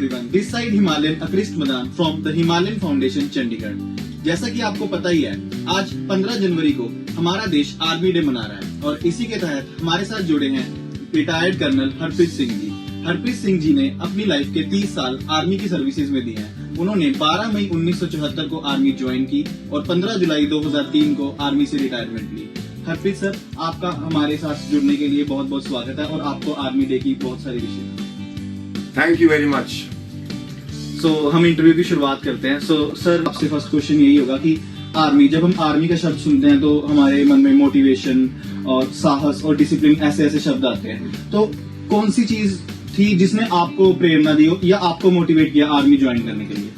everyone. This side Himalayan Akrist Madan from the Himalayan Foundation Chandigarh. जैसा कि आपको पता ही है, आज 15 जनवरी को हमारा देश आर्मी डे मना रहा है और इसी के तहत हमारे साथ जुड़े हैं रिटायर्ड कर्नल हरप्रीत सिंह जी। हरप्रीत सिंह जी ने अपनी लाइफ के 30 साल आर्मी की सर्विसेज में दिए हैं। उन्होंने 12 मई 1974 को आर्मी ज्वाइन की और 15 जुलाई 2003 को आर्मी से रिटायरमेंट ली। हरप्रीत सर, आपका हमारे साथ जुड़ने के लिए बहुत बहुत स्वागत है और आपको आर्मी डे की बहुत सारी विशेष। Thank you very much. हम इंटरव्यू की शुरुआत करते हैं। सर, आपसे फर्स्ट क्वेश्चन यही होगा कि आर्मी, जब हम आर्मी का शब्द सुनते हैं तो हमारे मन में मोटिवेशन और साहस और डिसिप्लिन ऐसे ऐसे शब्द आते हैं। तो कौन सी चीज थी जिसने आपको प्रेरणा दी या आपको मोटिवेट किया आर्मी ज्वाइन करने के लिए?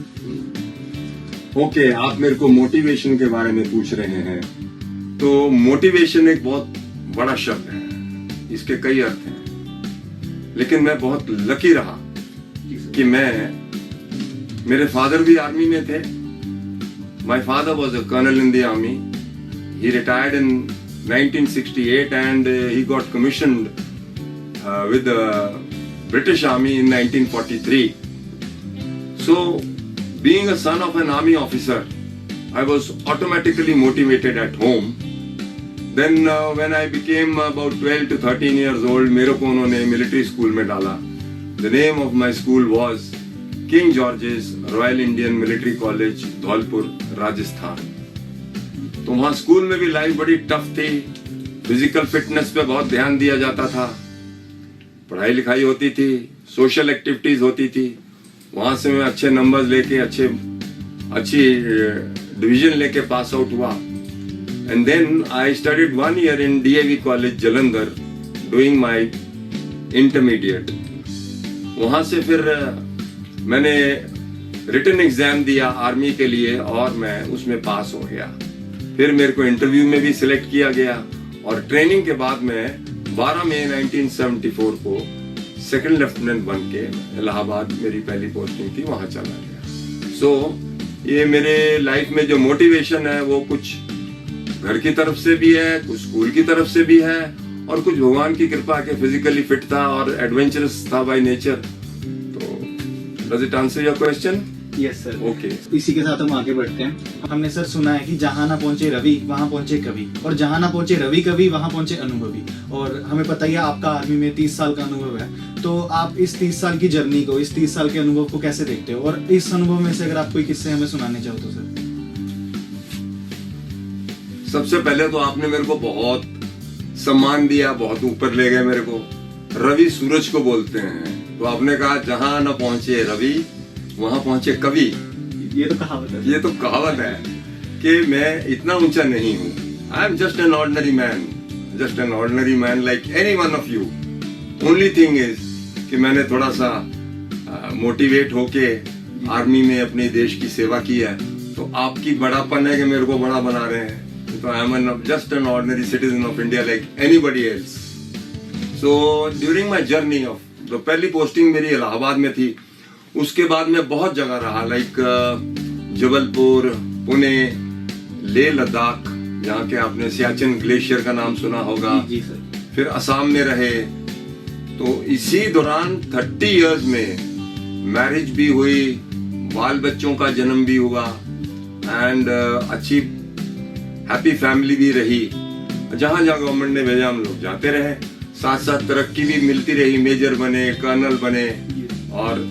ओके, आप मेरे को मोटिवेशन के बारे में पूछ रहे हैं। तो मोटिवेशन एक बहुत बड़ा शब्द है, इसके कई अर्थ हैं, लेकिन मैं बहुत लकी रहा कि मेरे फादर भी आर्मी में थे। My father was a colonel in the army. He retired in 1968 and he got commissioned with the British army in 1943. So, being a son of an army officer, I was automatically motivated at home. Then when I became about 12 to 13 years old, मेरे को उन्होंने military school में डाला. The name of my school was King George's Royal Indian Military College, Dholpur, Rajasthan. तो वहाँ school में भी life बड़ी टफ थी. फिजिकल फिटनेस पे बहुत ध्यान दिया जाता था. पढ़ाई लिखाई होती थी, सोशल एक्टिविटीज होती थी. वहां से मैं अच्छे नंबर्स लेके अच्छी डिवीजन लेके पास आउट हुआ. And then I studied 1 year in DAV college Jalandhar doing my intermediate. वहां से फिर मैंने रिटन एग्जाम दिया आर्मी के लिए और मैं उसमें पास हो गया. फिर मेरे को इंटरव्यू में भी सिलेक्ट किया गया और ट्रेनिंग के बाद मैं 12 मई 1974 को सेकंड लेफ्टिनेंट बन के इलाहाबाद मेरी पहली पोस्टिंग थी, वहां चला गया. ये मेरे लाइफ में जो मोटिवेशन है वो कुछ घर की तरफ से भी है, कुछ स्कूल की तरफ से भी है और कुछ भगवान की कृपा के फिजिकली फिट था और एडवेंचरस था बाय नेचर. तो does it answer your question? Yes sir. Okay, इसी के साथ हम आगे बढ़ते हैं. हमने सर सुना है कि जहां ना पहुंचे रवि वहां पहुंचे कवि, और जहां ना पहुंचे रवि कवि वहां पहुंचे अनुभवी. और हमें पता ही है आपका आर्मी में 30 साल का अनुभव है. तो आप इस 30 साल की जर्नी को, इस 30 साल के अनुभव को कैसे देखते हो, और इस अनुभव में से अगर आप कोई किस्से हमें सुनाने चाहो तो सर. सबसे पहले तो आपने मेरे को बहुत सम्मान दिया, बहुत ऊपर ले गए मेरे को. रवि सूरज को बोलते हैं, तो आपने कहा जहां न पहुंचे रवि वहां पहुंचे कवि. ये तो कहावत है. ये तो कहावत है कि मैं इतना ऊंचा नहीं हूं. I am just an ordinary man like any one of you. Only thing is कि मैंने थोड़ा सा मोटिवेट होके आर्मी में अपने देश की सेवा की है. तो आपकी बड़ापन है कि मेरे को बड़ा बना रहे हैं. तो I am just an ordinary citizen of India like anybody else. So during my journey of, तो पहली पोस्टिंग मेरी इलाहाबाद में थी. उसके बाद मैं बहुत जगह रहा, लाइक जबलपुर, पुणे, लेह लद्दाख, जहाँ के आपने सियाचिन ग्लेशियर का नाम सुना होगा. जी सर. फिर असम में रहे. तो इसी दौरान 30 इयर्स में मैरिज भी हुई, बाल बच्चों का जन्म भी हुआ एंड अच्छी हैप्पी फैमिली भी रही. जहां जहां गवर्नमेंट ने भेजा हम लोग जाते रहे. साथ साथ तरक्की भी मिलती रही. मेजर बने, कर्नल बने और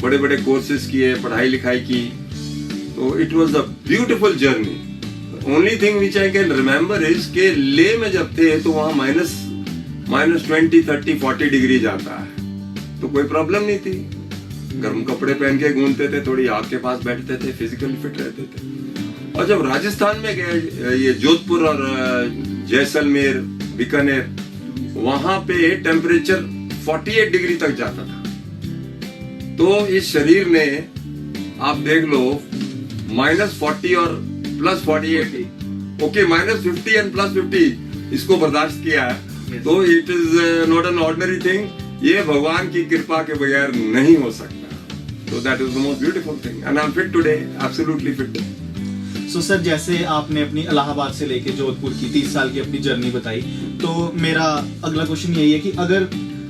बड़े बड़े कोर्सेज किए, पढ़ाई लिखाई की. तो it was a beautiful journey. Only thing which I can remember is के लेह में जब थे तो वहां -20, 30, 40 डिग्री जाता है. तो कोई प्रॉब्लम नहीं थी. गर्म कपड़े पहन के घूमते थे, थोड़ी आग के पास बैठते थे, फिजिकली फिट रहते थे. और जब राजस्थान में गए, ये जोधपुर और जैसलमेर, बीकानेर, वहां पे टेम्परेचर 48 डिग्री तक जाता था. तो इस शरीर ने, आप देख लो, -40 और +48, ओके, -50 एंड +50 इसको बर्दाश्त किया है. तो it is not an ordinary thing. ये भगवान की कृपा के बगैर नहीं हो सकता. तो that is the most beautiful thing and I am fit today, absolutely fit. So sir, जैसे आपने अपनी इलाहाबाद से लेके जोधपुर की 30 साल की अपनी जर्नी बताई, तो मेरा अगला क्वेश्चन यही है कि अगर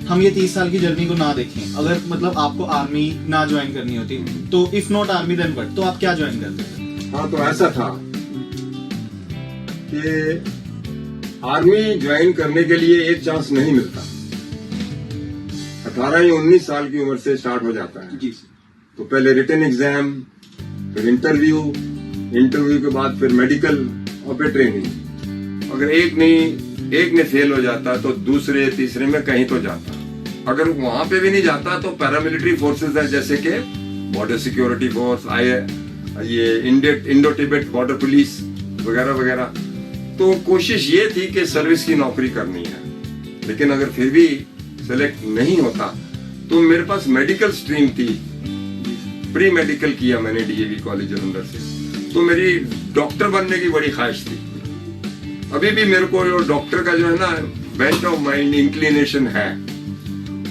हम ये 30 साल की जर्नी को ना देखें, अगर मतलब आपको आर्मी ना ज्वाइन करनी होती तो if not army then what, तो आप क्या ज्वाइन करते? हाँ, तो ऐसा था कि आर्मी ज्वाइन करने के लिए एक चांस नहीं मिलता। 18 या 19 साल की उम्र से स्टार्ट हो जाता है। जी। तो पहले रिटन एग्जाम, फिर इंटरव्यू के बाद फिर मेडिकल और फिर ट्रेनिंग। अगर एक ने फेल हो जाता तो दूसरे तीसरे में कहीं तो जाता। अगर वहां पे भी नहीं जाता तो पैरामिलिट्री फोर्सेस है, जैसे कि बॉर्डर सिक्योरिटी फोर्स, ये इंडो तिब्बत बॉर्डर पुलिस वगैरह वगैरह। तो कोशिश ये थी कि सर्विस की नौकरी करनी है। लेकिन अगर फिर भी सेलेक्ट नहीं होता तो मेरे पास मेडिकल स्ट्रीम थी। प्री मेडिकल किया मैंने डीएवी कॉलेज जलंधर से। तो मेरी डॉक्टर बनने की बड़ी ख्वाहिश थी। अभी भी मेरे को डॉक्टर का जो है ना बेंट ऑफ माइंड इंक्लिनेशन है।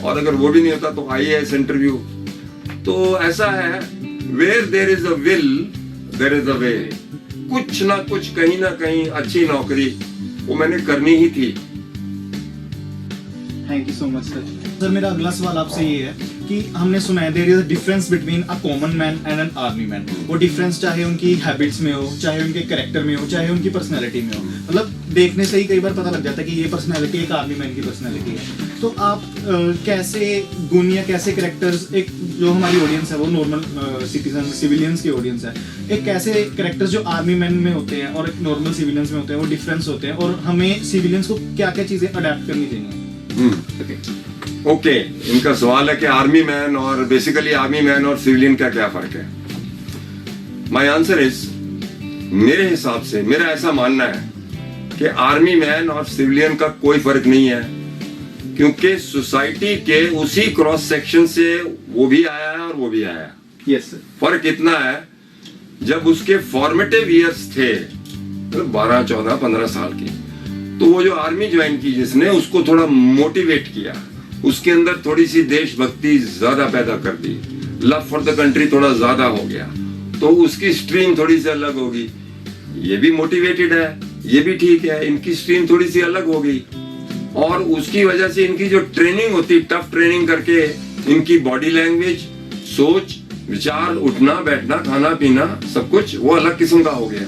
और अगर वो भी नहीं होता तो आईएएस इंटरव्यू। तो ऐसा है, where there is a will there is a way. कुछ ना कुछ कहीं ना कहीं अच्छी नौकरी वो मैंने करनी ही थी। Thank you so much sir. Sir मेरा अगला सवाल आपसे ये है कि हमने सुना है there is a difference between a common man and an army man. वो डिफरेंस चाहे उनकी हैबिट्स में हो, चाहे उनके कैरेक्टर में हो, चाहे उनकी पर्सनैलिटी में हो। मतलब देखने से ही कई बार पता लग जाता है कि ये पर्सनैलिटी एक आर्मी मैन की पर्सनैलिटी है। तो आप कैसे गुण या कैसे कैरेक्टर्स, एक जो हमारी ऑडियंस है वो नॉर्मल सिटीजन सिविलियंस की ऑडियंस है, एक कैसे कैरेक्टर्स जो आर्मी मैन में होते हैं और एक नॉर्मल सिविलियंस में होते हैं वो डिफरेंस होते हैं, और हमें सिविलियंस को क्या क्या चीजें अडेप्ट करनी चाहिए? ओके, इनका सवाल है कि आर्मी मैन और बेसिकली आर्मी मैन और सिविलियन का क्या फर्क है। माय आंसर इज, मेरे हिसाब से मेरा ऐसा मानना है कि आर्मी मैन और सिविलियन का कोई फर्क नहीं है, क्योंकि सोसाइटी के उसी क्रॉस सेक्शन से वो भी आया है और वो भी आया है। Yes sir. फर्क इतना है, जब उसके फॉर्मेटिव ईयर्स थे, मतलब 12, 14, 15 साल की, तो वो जो आर्मी ज्वाइन की जिसने, उसको थोड़ा मोटिवेट किया, उसके अंदर थोड़ी सी देशभक्ति ज्यादा पैदा कर दी, लव फॉर द कंट्री थोड़ा ज्यादा हो गया, तो उसकी स्ट्रीम थोड़ी सी अलग होगी। ये भी मोटिवेटेड है, ये भी ठीक है, इनकी स्ट्रीम थोड़ी सी अलग होगी। और उसकी वजह से इनकी जो ट्रेनिंग होती, टफ ट्रेनिंग करके इनकी बॉडी लैंग्वेज, सोच, विचार, उठना बैठना, खाना पीना, सब कुछ वो अलग किस्म का हो गया।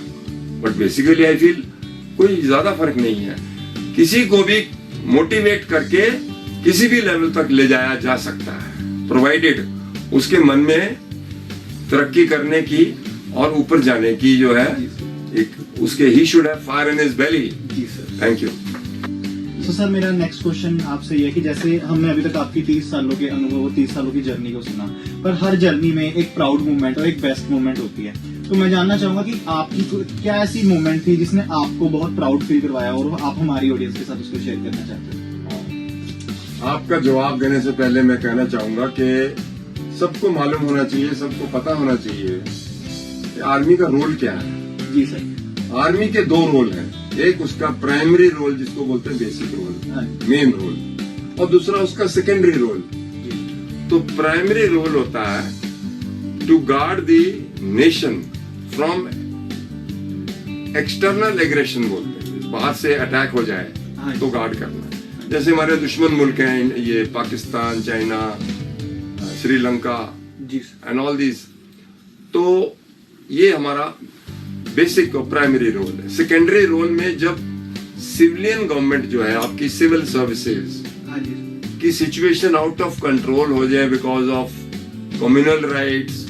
बट बेसिकली आई फील कोई ज्यादा फर्क नहीं है। किसी को भी मोटिवेट करके किसी भी लेवल तक ले जाया जा सकता है, प्रोवाइडेड उसके मन में तरक्की करने की और ऊपर जाने की जो है एक उसके he should have fire in his belly. जी सर। Thank you. तो सर मेरा नेक्स्ट क्वेश्चन आपसे ये है कि जैसे हमने अभी तक आपकी 30 सालों के अनुभव, 30 सालों की जर्नी को सुना, पर हर जर्नी में एक प्राउड मोमेंट और एक बेस्ट मोमेंट होती है। तो मैं जानना चाहूंगा कि आपकी क्या ऐसी मोमेंट थी जिसने आपको बहुत प्राउड फील करवाया और आप हमारी ऑडियंस के साथ उसको शेयर करना चाहते हैं? आपका जवाब देने से पहले मैं कहना चाहूंगा कि सबको मालूम होना चाहिए, सबको पता होना चाहिए कि आर्मी का रोल क्या है। जी सर। आर्मी के 2 रोल हैं, एक उसका प्राइमरी रोल जिसको बोलते हैं बेसिक रोल, मेन रोल, और दूसरा उसका सेकेंडरी रोल। तो प्राइमरी रोल होता है to guard the nation from external aggression, बोलते हैं बाहर से अटैक हो जाए तो गार्ड करना। जैसे हमारे दुश्मन मुल्क हैं ये Pakistan, China, Sri Lanka and all this, तो ये हमारा बेसिक और प्राइमरी रोल है। सेकेंडरी रोल में जब सिविलियन गवर्नमेंट जो है आपकी सिविल सर्विसेज की सिचुएशन आउट ऑफ कंट्रोल हो जाए, because of communal riots,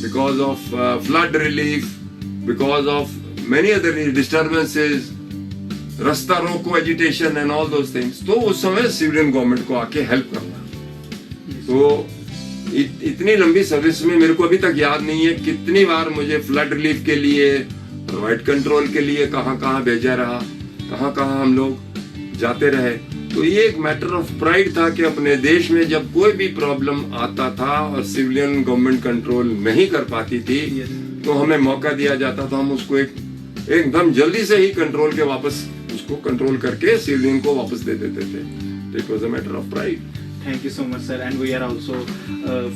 because of flood relief, because of many other disturbances, रास्ता रोको agitation and all those things, तो उस समय सिविलियन गवर्नमेंट को आके हेल्प करना। तो इतनी लंबी सर्विस में मेरे को अभी तक याद नहीं है कितनी बार मुझे फ्लड रिलीफ के लिए, राइट कंट्रोल के लिए कहाँ भेजा रहा, कहाँ हम लोग जाते रहे। तो ये एक मैटर ऑफ प्राइड था कि अपने देश में जब कोई भी प्रॉब्लम आता था और सिविलियन गवर्नमेंट कंट्रोल नहीं कर पाती थी, तो हमें मौका दिया जाता था, हम उसको एकदम जल्दी से ही कंट्रोल के वापस उसको कंट्रोल करके सिविलियन को वापस दे देते थे। It was a matter of pride. Thank you so much, sir, and we are also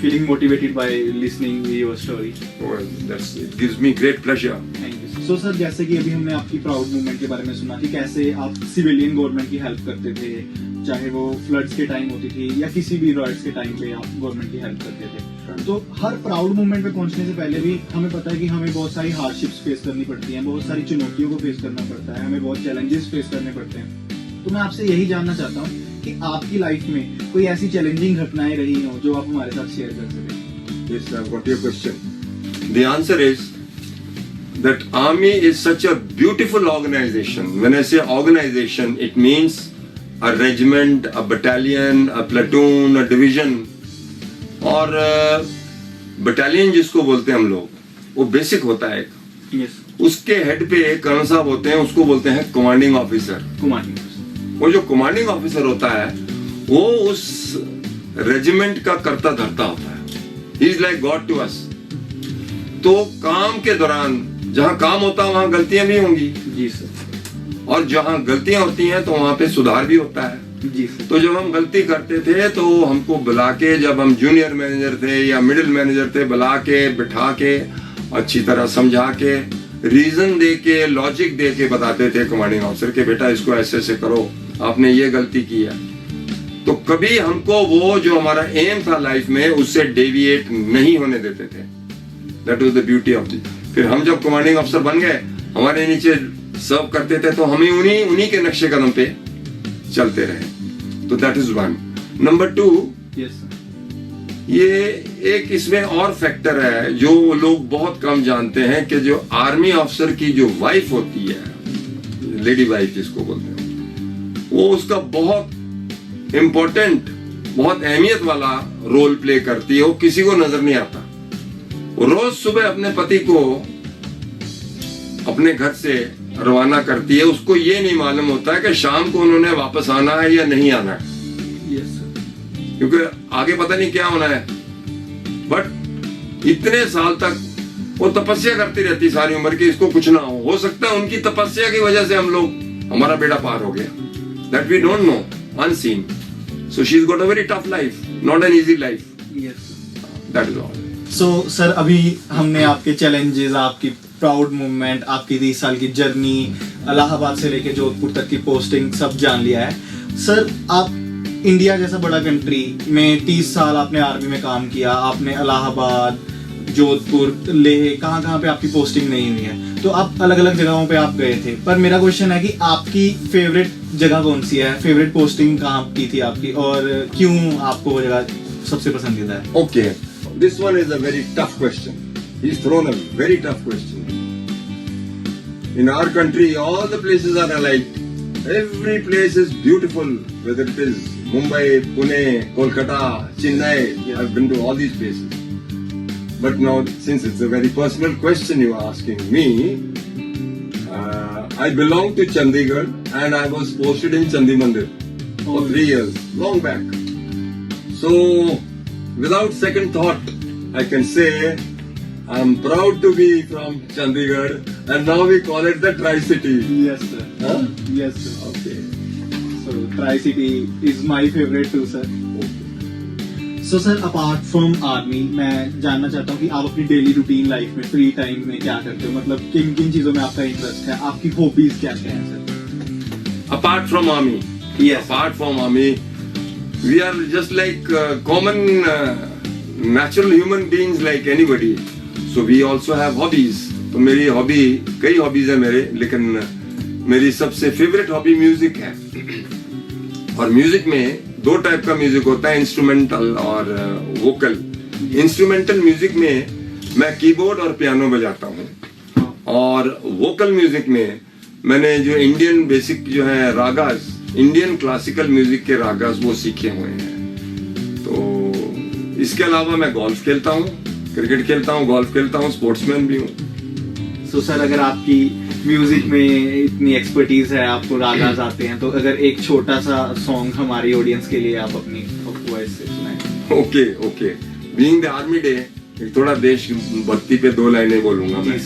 feeling motivated by listening your story. Oh, it gives me great pleasure. Thank you. So sir, जैसे कि अभी हमने आपकी proud movement के बारे में सुना कि कैसे आप सिविलियन गवर्नमेंट की हेल्प करते थे, चाहे वो फ्लड्स के टाइम होती थी या किसी भी रॉयट्स के टाइम पे आप गवर्नमेंट की हेल्प करते थे। तो हर प्राउड मोमेंट पे पहुंचने से पहले भी हमें पता है कि हमें बहुत सारी हार्डशिप्स फेस करनी पड़ती हैं, बहुत सारी चुनौतियों को फेस करना पड़ता है, हमें बहुत चैलेंजेस फेस करने पड़ते हैं। तो मैं आपसे यही जानना चाहता हूँ कि आपकी लाइफ में कोई ऐसी चैलेंजिंग घटनाएं रही हो जो आप हमारे साथ शेयर कर सकें। Yes, I've got your question. The answer is that army is such a beautiful organization. When I say organization, it means a regiment, a battalion, a platoon, a division. और बटालियन जिसको बोलते हैं हम लोग, वो basic होता है एक। यस। उसके हेड पे एक कर्नल साहब होते हैं, उसको बोलते हैं कमांडिंग ऑफिसर। कमांडिंग। वो जो कमांडिंग ऑफिसर होता है वो उस रेजिमेंट का कर्ता धर्ता होता है। He is like god to us. तो काम के दौरान जहां काम होता है वहां गलतियां भी होंगी। जी सर। और जहां गलतियां होती हैं तो वहां पे सुधार भी होता है। जी सर। तो जब हम गलती करते थे तो हमको बुला के, जब हम जूनियर मैनेजर थे या मिडिल मैनेजर थे, बुला के बिठा के अच्छी तरह समझा के रीजन दे के लॉजिक दे के बताते थे कमांडिंग ऑफिसर के बेटा इसको ऐसे ऐसे करो, आपने ये गलती की है। तो कभी हमको वो जो हमारा एम था लाइफ में उससे डेविएट नहीं होने देते थे। That was the beauty of this. फिर हम जब कमांडिंग ऑफिसर बन गए, हमारे नीचे सर्व करते थे तो हमें उन्हीं के नक्शे कदम पे चलते रहे। तो that is one. Number two, yes sir. ये एक इसमें और फैक्टर है जो लोग बहुत कम जानते हैं कि जो आर्मी ऑफिसर की जो वाइफ होती है, लेडी वाइफ जिसको बोलते हैं, वो उसका बहुत इम्पोर्टेंट, बहुत अहमियत वाला रोल प्ले करती है। वो किसी को नजर नहीं आता। वो रोज सुबह अपने पति को अपने घर से रवाना करती है। उसको ये नहीं मालूम होता है कि शाम को उन्होंने वापस आना है या नहीं आना है। Yes sir. क्योंकि आगे पता नहीं क्या होना है। बट इतने साल तक वो तपस्या करती रहती सारी उम्र की, इसको कुछ ना हो सकता है उनकी तपस्या की वजह से हम लोग, हमारा बेड़ा पार हो गया। That we don't know, unseen. So she's got a very tough life, not an easy life. Yes. That is all. So sir, अभी हमने आपके चैलेंजेस, आपकी प्राउड मूवमेंट, आपकी 20 साल की जर्नी, इलाहाबाद से लेके जोधपुर तक की पोस्टिंग सब जान लिया है। सर, आप इंडिया जैसा बड़ा कंट्री में 30 साल आपने आर्मी में काम किया, आपने इलाहाबाद, जोधपुर, लेह, कहाँ पे आपकी पोस्टिंग नहीं हुई है, तो आप अलग अलग जगहों पे आप गए थे। पर मेरा क्वेश्चन है कि आपकी फेवरेट जगह कौन सी है, फेवरेट पोस्टिंग कहाँ की थी आपकी, और क्यों आपको वो जगह सबसे पसंदीदा है? Okay, this one is a very tough question. He's thrown a very tough question. In our country, all the places are alike. Every place is beautiful, whether it is Mumbai, Pune, Kolkata, Chennai. I've been to all these places. But now, since it's a very personal question you are asking me, I belong to Chandigarh and I was posted in Chandi Mandir for 3 years, long back. So, without second thought, I can say I'm proud to be from Chandigarh, and now we call it the Tri-City. Yes sir. Huh? Yes sir. Okay. So Tri-City is my favorite too sir. So sir, apart from army, मैं जानना चाहता हूँ कि आप अपनी daily routine life में, free time में क्या करते हो, मतलब किन किन चीजों में आपका इंटरेस्ट है, आपकी हॉबीज क्या क्या हैं sir? Apart from army, Yes. apart from army, we are just like common natural human beings like anybody. So we also have hobbies. तो मेरी हॉबी, कई हॉबीज है मेरे, लेकिन मेरी सबसे फेवरेट हॉबी म्यूजिक है। और म्यूजिक में 2 टाइप का म्यूजिक होता है, इंस्ट्रूमेंटल और वोकल। इंस्ट्रूमेंटल म्यूजिक में मैं कीबोर्ड और पियानो बजाता हूँ, और वोकल म्यूजिक में मैंने जो इंडियन बेसिक जो है रागास, इंडियन क्लासिकल म्यूजिक के रागास वो सीखे हुए हैं। तो इसके अलावा मैं गोल्फ खेलता हूँ, क्रिकेट खेलता हूँ, गोल्फ खेलता हूँ, स्पोर्ट्समैन भी हूँ। सो सर, अगर आपकी म्यूजिक में इतनी एक्सपर्टीज है, आपको रागास आते हैं, तो अगर एक छोटा सा सॉन्ग हमारी ऑडियंस के लिए आप अपनी वॉइस से सुनाएं। Okay. Being the army day, एक थोड़ा देश भक्ति पे 2 लाइनें बोलूंगा मैं।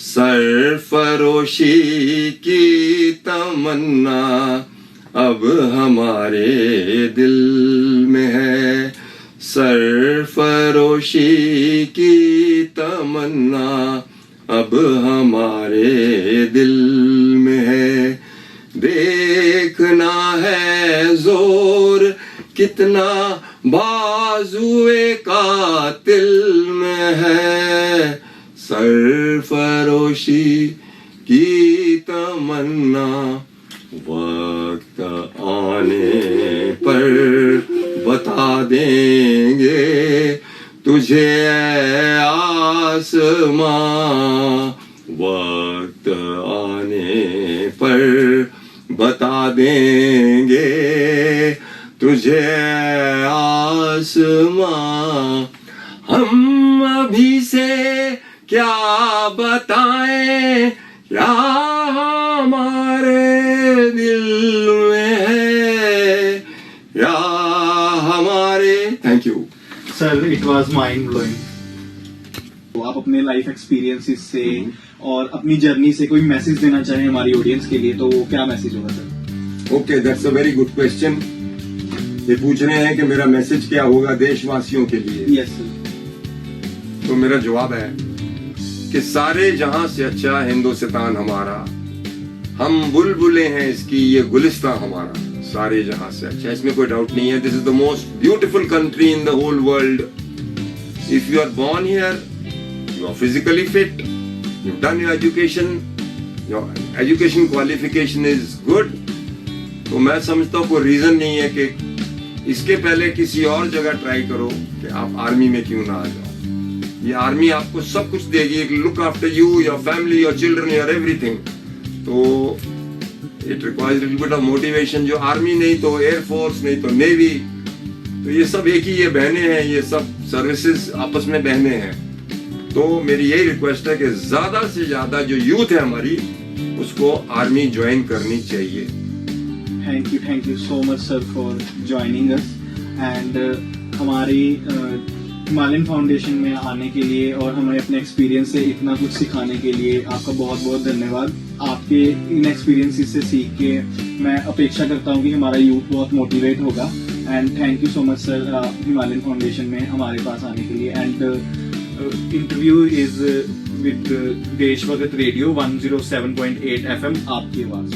सरफरोशी की तमन्ना अब हमारे दिल में है, सरफरोशी की तमन्ना अब हमारे दिल में है, दे है जोर, कितना बाजुए कातिल में है, सरफरोशी की तमन्ना, वक्त आने पर बता देंगे तुझे आसमां, वक्त आने पर बता देंगे तुझे आसमां। हम अभी से क्या बताएं, क्या हमारे दिल में है, क्या हमारे। Thank you sir, it was mind blowing. तो आप अपने लाइफ एक्सपीरियंसेस से और अपनी जर्नी से कोई मैसेज देना चाहें हमारी ऑडियंस के लिए, तो वो क्या मैसेज होगा sir? Okay, that's a very good question. ये पूछ रहे हैं कि मेरा मैसेज क्या होगा देशवासियों के लिए। Yes sir. तो मेरा जवाब है कि सारे जहां से अच्छा हिंदुस्तान हमारा, हम बुलबुलें हैं इसकी, ये गुलिस्तान हमारा, सारे जहां से अच्छा, इसमें कोई डाउट नहीं है। This is the most beautiful country in the whole world. If you are born here, you are physically fit, you've done your education qualification is good, तो मैं समझता हूँ कोई रीजन नहीं है कि इसके पहले किसी और जगह ट्राई करो कि आप आर्मी में क्यों ना आ जाओ। ये आर्मी आपको सब कुछ देगी, look after you, your family, your children, your everything. तो it requires little bit of motivation. जो आर्मी नहीं तो एयरफोर्स, नहीं तो नेवी, तो ये सब एक ही, ये बहने हैं, ये सब सर्विसेज आपस में बहने हैं। तो मेरी यही रिक्वेस्ट है कि ज्यादा से ज्यादा जो यूथ है हमारी, उसको आर्मी ज्वाइन करनी चाहिए। Thank you so much sir for joining us and हमारी हिमालयन फाउंडेशन में आने के लिए और हमें अपने एक्सपीरियंस से इतना कुछ सिखाने के लिए आपका बहुत बहुत धन्यवाद। आपके इन एक्सपीरियंसेस से सीख के मैं अपेक्षा करता हूँ कि हमारा यूथ बहुत मोटिवेट होगा। And thank you so much sir Himalayan foundation में हमारे पास आने के लिए। एंड इंटरव्यू इज विद देश भगत रेडियो 107.8 FM, आपकी आवाज।